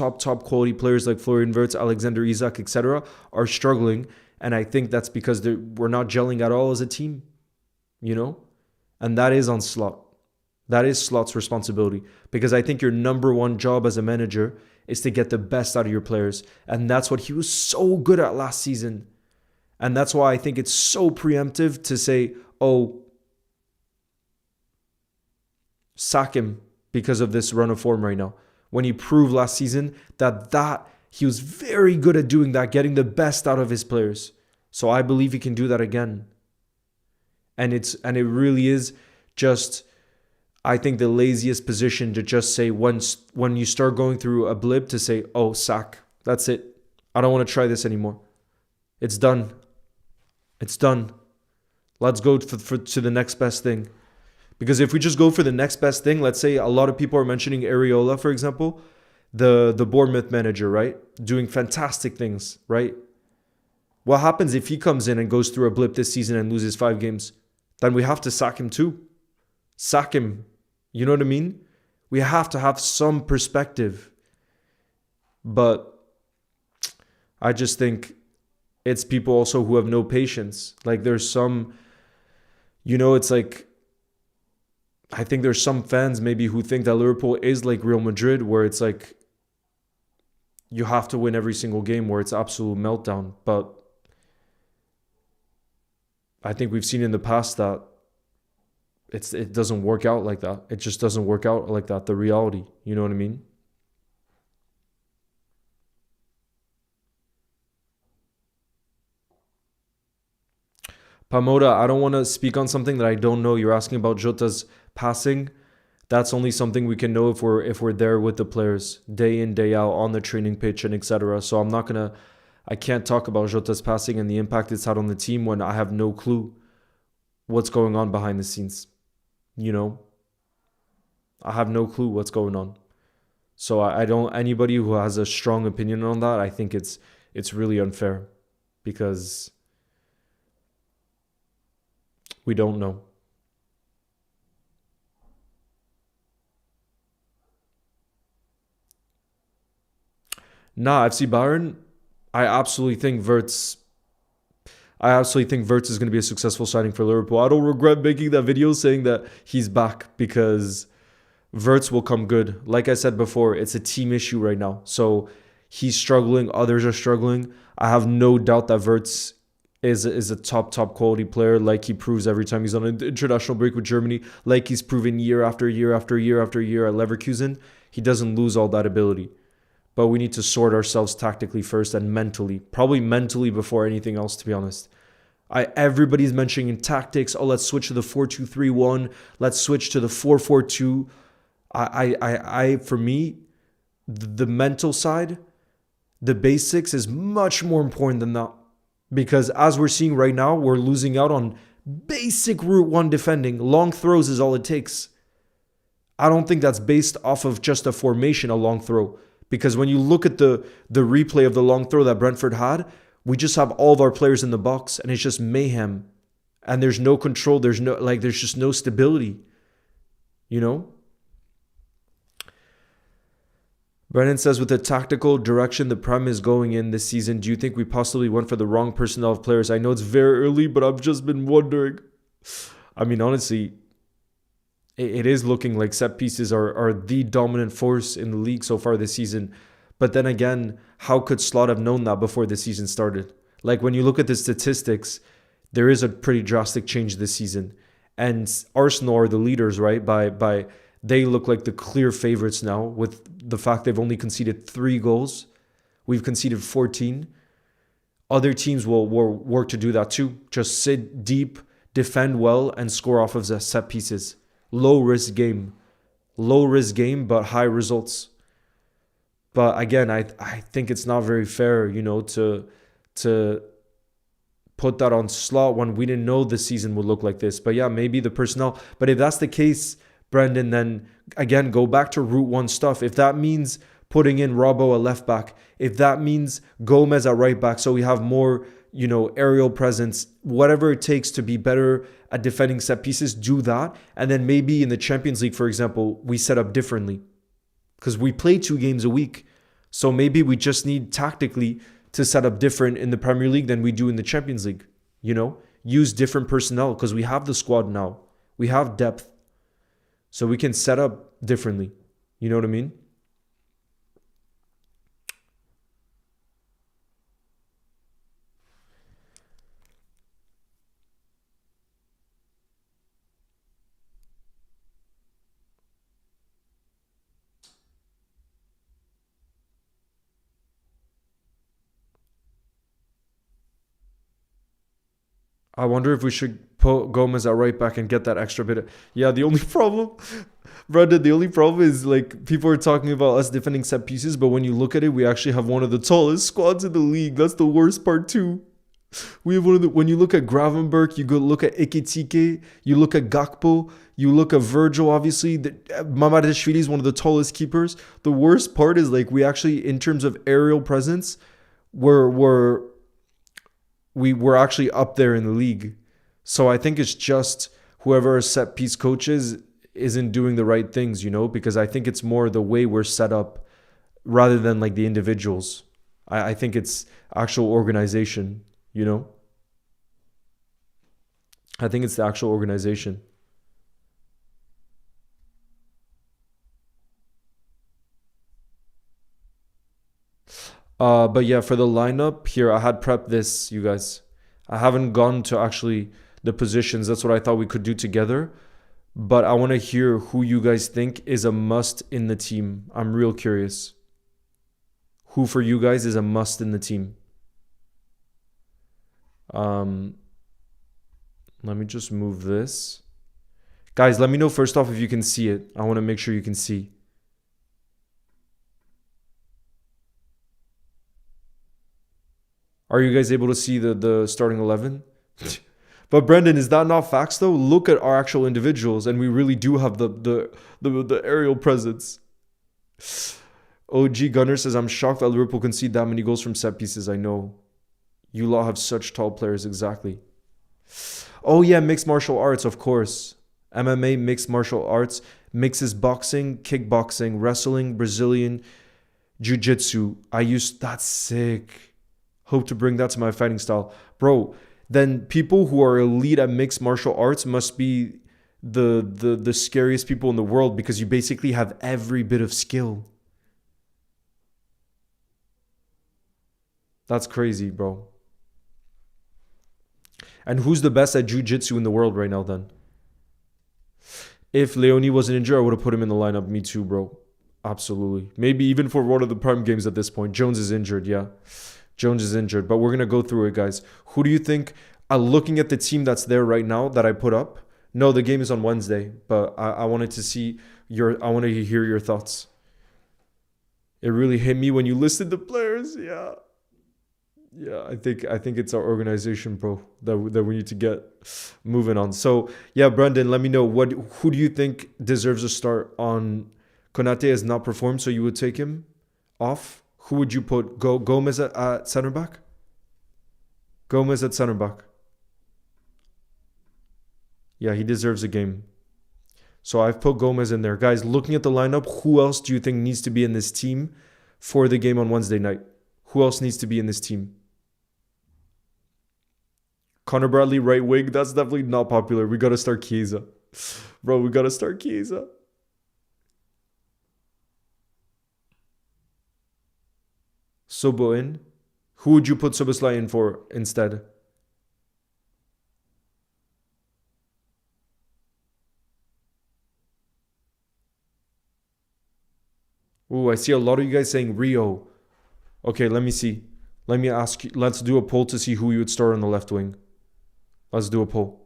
quality players like Florian Wirtz, Alexander Isak, etc. are struggling. And I think that's because we're not gelling at all as a team, you know? And that is on Slot. That is Slot's responsibility. Because I think your number one job as a manager is to get the best out of your players. And that's what he was so good at last season. And that's why I think it's so preemptive to say, oh, sack him because of this run of form right now. When he proved last season that he was very good at doing that, getting the best out of his players. So I believe he can do that again. And it really is just, I think, the laziest position to just say when you start going through a blip to say, oh, sack. That's it. I don't want to try this anymore. It's done. It's done. Let's go to the next best thing. Because if we just go for the next best thing, let's say a lot of people are mentioning Areola, for example, the Bournemouth manager, right? Doing fantastic things, right? What happens if he comes in and goes through a blip this season and loses 5 games? Then we have to sack him too. Sack him. You know what I mean? We have to have some perspective. But I just think it's people also who have no patience. Like there's some, it's like, I think there's some fans maybe who think that Liverpool is like Real Madrid, where it's like you have to win every single game, where it's absolute meltdown. But I think we've seen in the past that it doesn't work out like that. It just doesn't work out like that. The reality, you know what I mean? Pamoda, I don't want to speak on something that I don't know. You're asking about Jota's passing. That's only something we can know if we're there with the players day in, day out on the training pitch and etc. So I can't talk about Jota's passing and the impact it's had on the team when I have no clue what's going on behind the scenes. I have no clue what's going on. So I don't, anybody who has a strong opinion on that, I think it's really unfair because we don't know. Nah, FC Bayern, I absolutely think Wirtz is going to be a successful signing for Liverpool. I don't regret making that video saying that he's back because Wirtz will come good. Like I said before, it's a team issue right now. So he's struggling, others are struggling. I have no doubt that Wirtz is a top quality player, like he proves every time he's on an international break with Germany, like he's proven year after year after year after year at Leverkusen. He doesn't lose all that ability. But we need to sort ourselves tactically first and mentally. Probably mentally before anything else, to be honest. Everybody's mentioning tactics. Oh, let's switch to the 4-2-3-1. Let's switch to the 4-4-2. For me, the mental side, the basics is much more important than that. Because as we're seeing right now, we're losing out on basic Route 1 defending. Long throws is all it takes. I don't think that's based off of just a formation, a long throw. Because when you look at the replay of the long throw that Brentford had, we just have all of our players in the box and it's just mayhem. And there's no control. There's just no stability. Brennan says, with the tactical direction the Prem is going in this season, do you think we possibly went for the wrong personnel of players? I know it's very early, but I've just been wondering. I mean, honestly, it is looking like set pieces are the dominant force in the league so far this season. But then again, how could Slot have known that before the season started? Like when you look at the statistics, there is a pretty drastic change this season. And Arsenal are the leaders, right? By they look like the clear favorites now with the fact they've only conceded 3 goals. We've conceded 14. Other teams will work to do that too. Just sit deep, defend well, and score off of the set pieces. Low risk game, but high results. But again, I think it's not very fair, to put that on Slot when we didn't know the season would look like this. But yeah, maybe the personnel. But if that's the case, Brendan, then again, go back to Route 1 stuff. If that means putting in Robbo a left back, if that means Gomez at right back, so we have more, aerial presence, whatever it takes to be better at defending set pieces, do that. And then maybe in the Champions League, for example, we set up differently because we play 2 games a week. So maybe we just need tactically to set up different in the Premier League than we do in the Champions League. Use different personnel because we have the squad now. We have depth. So we can set up differently. You know what I mean? I wonder if we should put Gomez at right back and get that extra bit. Yeah, the only problem, Brandon, the only problem is like people are talking about us defending set pieces, but when you look at it, we actually have one of the tallest squads in the league. That's the worst part too. We have one of the. When you look at Gravenberg, you go look at Ekitike, you look at Gakpo, you look at Virgil. Obviously, Mamadashvili is one of the tallest keepers. The worst part is like we actually, in terms of aerial presence, we were actually up there in the league. So I think it's just whoever our set piece coaches isn't doing the right things, because I think it's more the way we're set up rather than like the individuals. I think it's actual organization, I think it's the actual organization. But yeah, for the lineup here, I had prepped this, you guys. I haven't gone to actually the positions. That's what I thought we could do together. But I want to hear who you guys think is a must in the team. I'm real curious. Who for you guys is a must in the team? Let me just move this. Guys, let me know first off if you can see it. I want to make sure you can see. Are you guys able to see the starting 11? But Brendan, is that not facts though? Look at our actual individuals, and we really do have the aerial presence. OG Gunner says, I'm shocked that Liverpool concede that many goals from set pieces. I know. You lot have such tall players, exactly. Oh yeah, mixed martial arts, of course. MMA, mixed martial arts, mixes boxing, kickboxing, wrestling, Brazilian, jiu-jitsu. That's sick. Hope to bring that to my fighting style. Bro, then people who are elite at mixed martial arts must be the scariest people in the world because you basically have every bit of skill. That's crazy, bro. And who's the best at jiu-jitsu in the world right now then? If Leone wasn't injured, I would have put him in the lineup. Me too, bro. Absolutely. Maybe even for one of the prime games at this point. Jones is injured, yeah. Jones is injured, but we're going to go through it, guys. Who do you think, looking at the team that's there right now that I put up? No, the game is on Wednesday, but I wanted to I wanted to hear your thoughts. It really hit me when you listed the players, yeah. Yeah, I think it's our organization, bro, that we need to get moving on. So, yeah, Brendan, let me know who do you think deserves a start on Konate has not performed, so you would take him off? Who would you put? Gomez at center back? Gomez at center back. Yeah, he deserves a game. So I've put Gomez in there. Guys, looking at the lineup, who else do you think needs to be in this team for the game on Wednesday night? Who else needs to be in this team? Connor Bradley, right wing. That's definitely not popular. We got to start Chiesa. Bro, we got to start Chiesa. Sobo in. Who would you put Soboslai in for instead? Ooh, I see a lot of you guys saying Rio. Okay, let me see. Let me ask you. Let's do a poll to see who you would start on the left wing. Let's do a poll.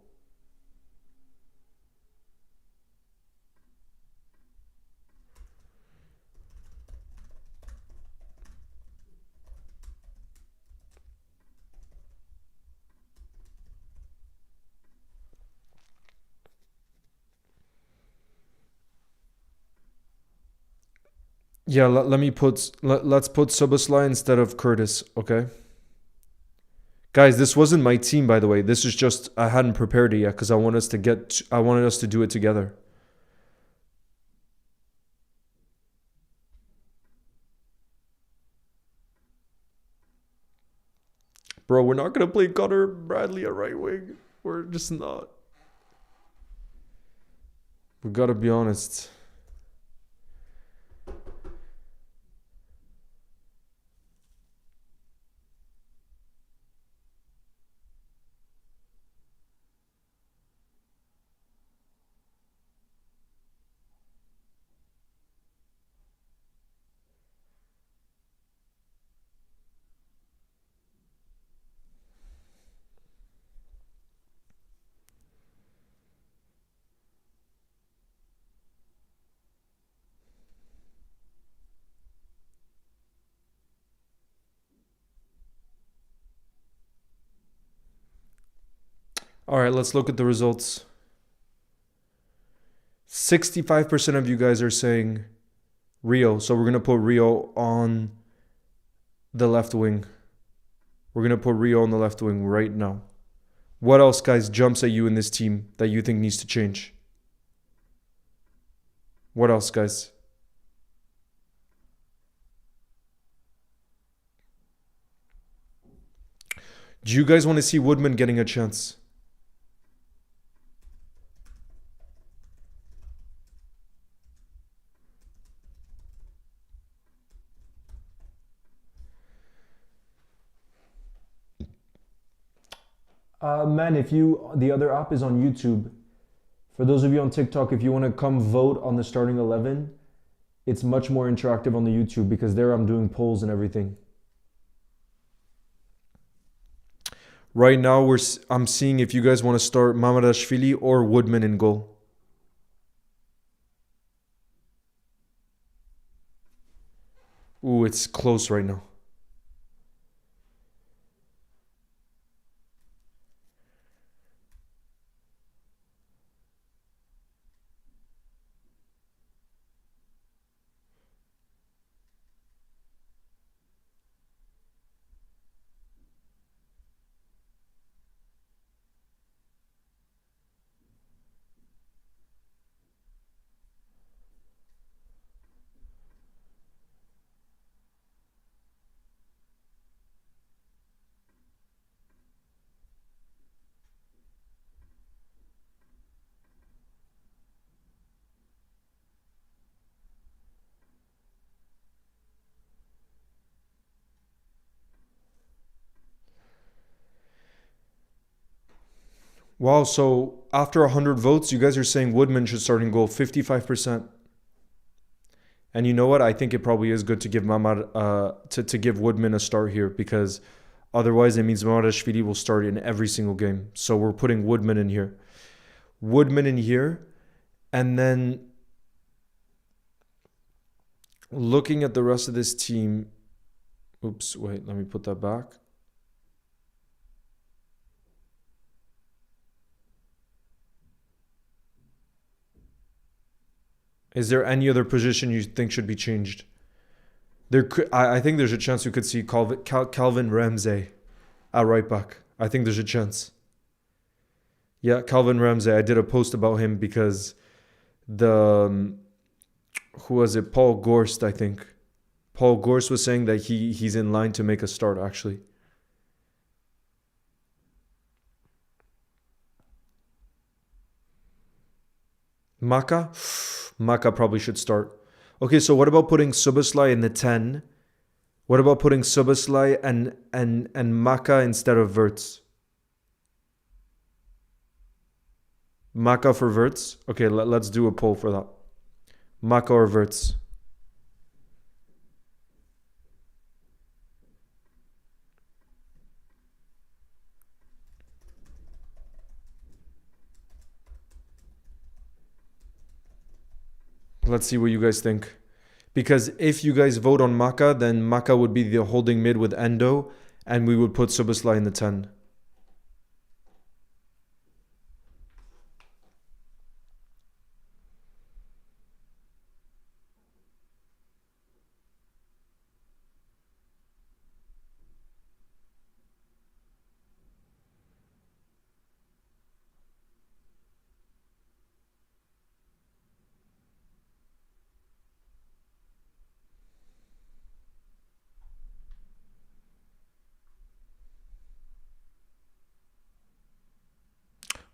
Yeah, let's put Soboslai instead of Curtis, okay? Guys, this wasn't my team, by the way. This is just I hadn't prepared it yet because I wanted us to do it together. Bro, we're not gonna play Connor Bradley at right wing. We're just not. We gotta be honest. All right, let's look at the results. 65% of you guys are saying Rio. So we're going to put Rio on the left wing. We're going to put Rio on the left wing right now. What else, guys, jumps at you in this team that you think needs to change? What else, guys? Do you guys want to see Woodman getting a chance? Man, the other app is on YouTube. For those of you on TikTok, if you want to come vote on the starting 11, it's much more interactive on the YouTube because there I'm doing polls and everything. Right now, I'm seeing if you guys want to start Mamadashvili or Woodman in goal. Ooh, it's close right now. Wow, so after 100 votes, you guys are saying Woodman should start in goal, 55%. And you know what? I think it probably is good to give to give Woodman a start here because otherwise it means Mamadashvili will start in every single game. So we're putting Woodman in here. Woodman in here. And then looking at the rest of this team. Oops, wait, let me put that back. Is there any other position you think should be changed? I think there's a chance we could see Calvin Ramsey at right back. I think there's a chance. Yeah, Calvin Ramsey. I did a post about him because who was it? Paul Gorst, I think. Paul Gorst was saying that he's in line to make a start, actually. Maka? Maka probably should start. Okay, so what about putting Soboslai in the 10? What about putting Soboslai and Maka instead of Wirtz? Maka for Wirtz? Okay, let's do a poll for that. Maka or Wirtz? Let's see what you guys think. Because if you guys vote on Maka, then Maka would be the holding mid with Endo, and we would put Soboslai in the 10.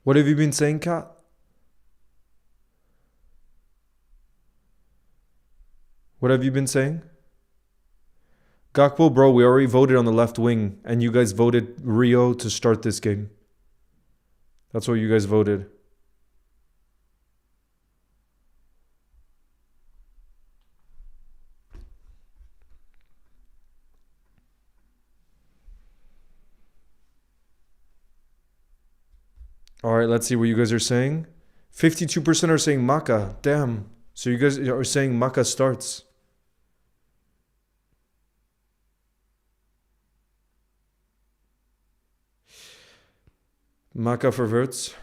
What have you been saying, Kat? What have you been saying? Gakpo, bro, we already voted on the left wing, and you guys voted Rio to start this game. That's what you guys voted. All right, let's see what you guys are saying. 52% are saying Maka. Damn. So you guys are saying Maka starts. Maka for Wirtz.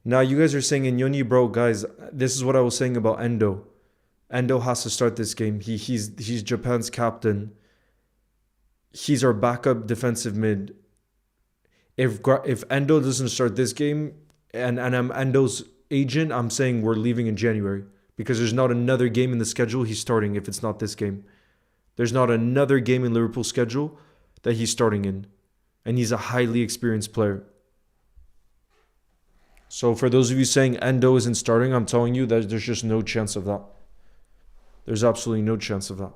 Now you guys are saying Inyoni, bro, guys. This is what I was saying about Endo. Endo has to start this game. He's Japan's captain. He's our backup defensive mid. If Endo doesn't start this game, and I'm Endo's agent, I'm saying we're leaving in January because there's not another game in the schedule he's starting if it's not this game. There's not another game in Liverpool's schedule that he's starting in, and he's a highly experienced player. So for those of you saying Endo isn't starting, I'm telling you that there's just no chance of that. There's absolutely no chance of that.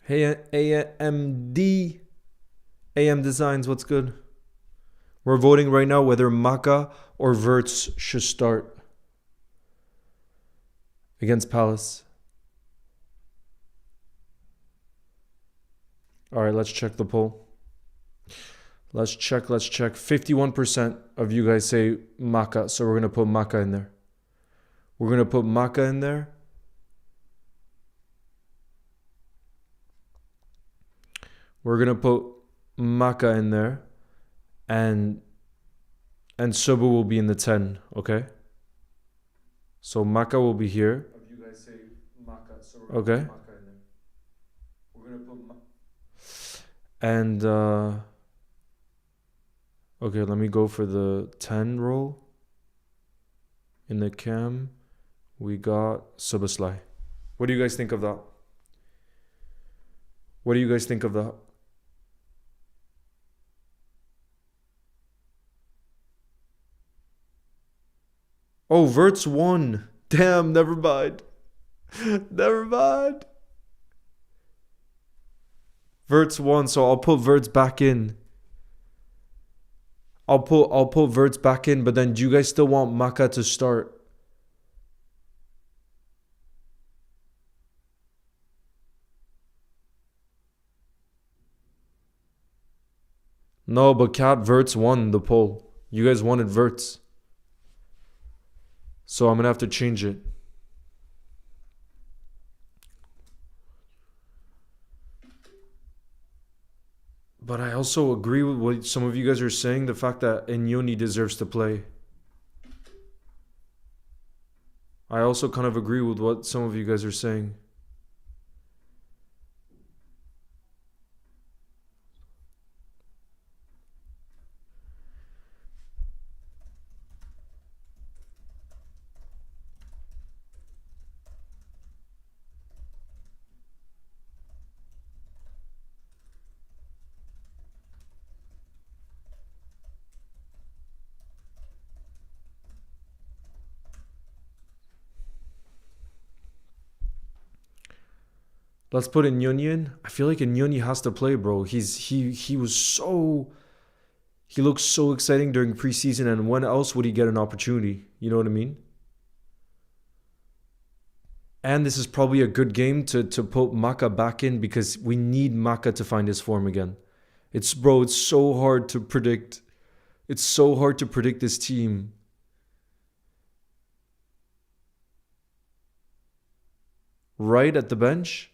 Hey, AMD, AM Designs, what's good? We're voting right now whether Maka or Wirtz should start against Palace. All right, let's check the poll. Let's check. 51% of you guys say Maka, so we're going to put Maka in there. We're going to put Maka in there. We're going to put Maka in there. And Subu will be in the 10, okay? So Maka will be here. If you guys say Maka, so we're Okay. gonna put Maka in there. We're gonna put and okay, let me go for the 10 roll. In the cam, we got Subaslai. What do you guys think of that? What do you guys think of that? Oh, Wirtz won. Damn, never mind. Never mind. Wirtz won, so I'll put Wirtz back in. I'll put Wirtz back in, but then do you guys still want Maka to start? No, but Wirtz won the poll. You guys wanted Wirtz. So I'm going to have to change it. But I also agree with what some of you guys are saying, the fact that Inyoni deserves to play. I also kind of agree with what some of you guys are saying. Let's put Inyoni in. I feel like Inyoni has to play, bro. He looks so exciting during preseason, and when else would he get an opportunity? You know what I mean? And this is probably a good game to put Maka back in because we need Maka to find his form again. It's so hard to predict. It's so hard to predict this team. Right at the bench?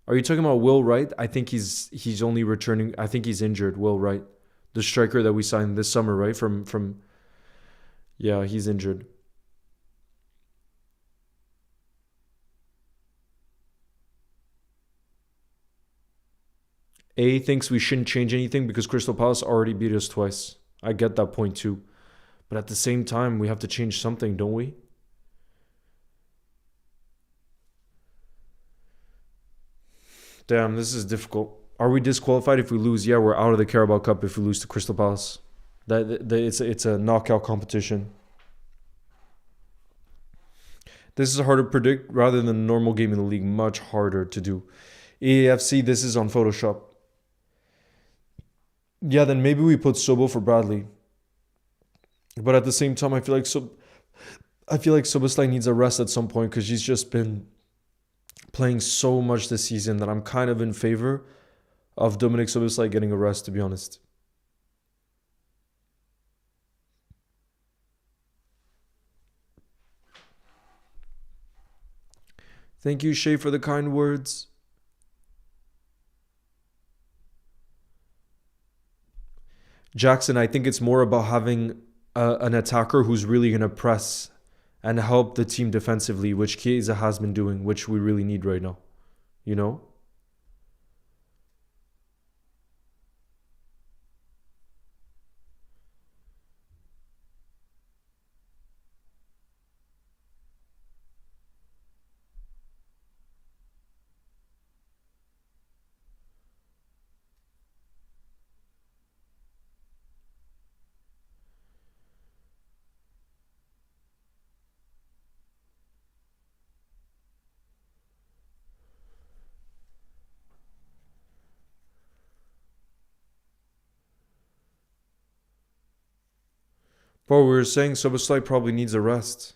Are you talking about Will Wright? I think he's only returning. I think he's injured. Will Wright, the striker that we signed this summer, right? From yeah, he's injured. A thinks we shouldn't change anything because Crystal Palace already beat us twice. I get that point too. But at the same time, we have to change something, don't we? Damn, this is difficult. Are we disqualified if we lose? Yeah, we're out of the Carabao Cup if we lose to Crystal Palace. It's a knockout competition. This is hard to predict rather than a normal game in the league. Much harder to do. EAFC, this is on Photoshop. Yeah, then maybe we put Sobo for Bradley. But at the same time, I feel like Soboslai needs a rest at some point because he's just been playing so much this season that I'm kind of in favor of Dominic Soboslai getting a rest, to be honest. Thank you, Shay, for the kind words. Jackson, I think it's more about having an attacker who's really going to press and help the team defensively, which Chiesa has been doing, which we really need right now. You know? Bro, we were saying Soboslai probably needs a rest.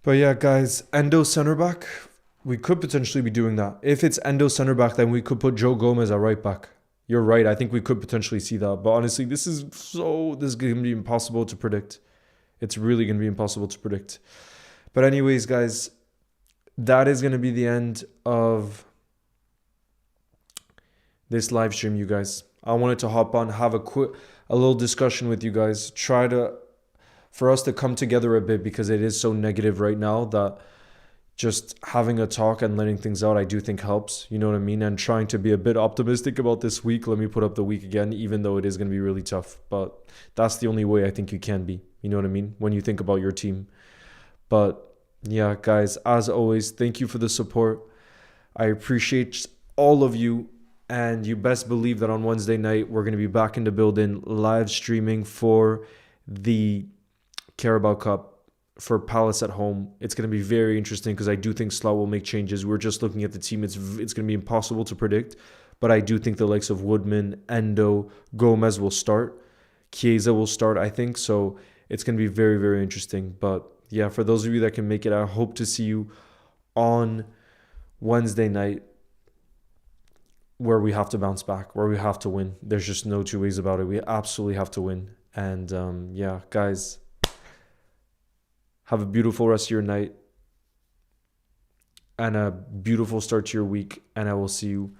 But yeah, guys, Endo center back, we could potentially be doing that. If it's Endo center back, then we could put Joe Gomez at right back. You're right. I think we could potentially see that. But honestly, this is going to be impossible to predict. It's really going to be impossible to predict. But anyways, guys, that is going to be the end of this live stream, you guys. I wanted to hop on, have a little discussion with you guys, for us to come together a bit because it is so negative right now that just having a talk and letting things out, I do think helps. You know what I mean? And trying to be a bit optimistic about this week. Let me put up the week again, even though it is going to be really tough. But that's the only way I think you can be. You know what I mean? When you think about your team. But yeah, guys, as always, thank you for the support. I appreciate all of you. And you best believe that on Wednesday night, we're going to be back in the building live streaming for the Carabao Cup for Palace at home. It's going to be very interesting because I do think Slot will make changes. We're just looking at the team. It's going to be impossible to predict, but I do think the likes of Woodman, Endo, Gomez will start. Chiesa will start, I think. So it's going to be very, very interesting. But yeah, for those of you that can make it, I hope to see you on Wednesday night where we have to bounce back, where we have to win. There's just no two ways about it. We absolutely have to win. And yeah, guys, have a beautiful rest of your night and a beautiful start to your week. And I will see you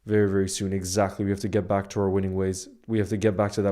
very, very soon. Exactly. We have to get back to our winning ways. We have to get back to that.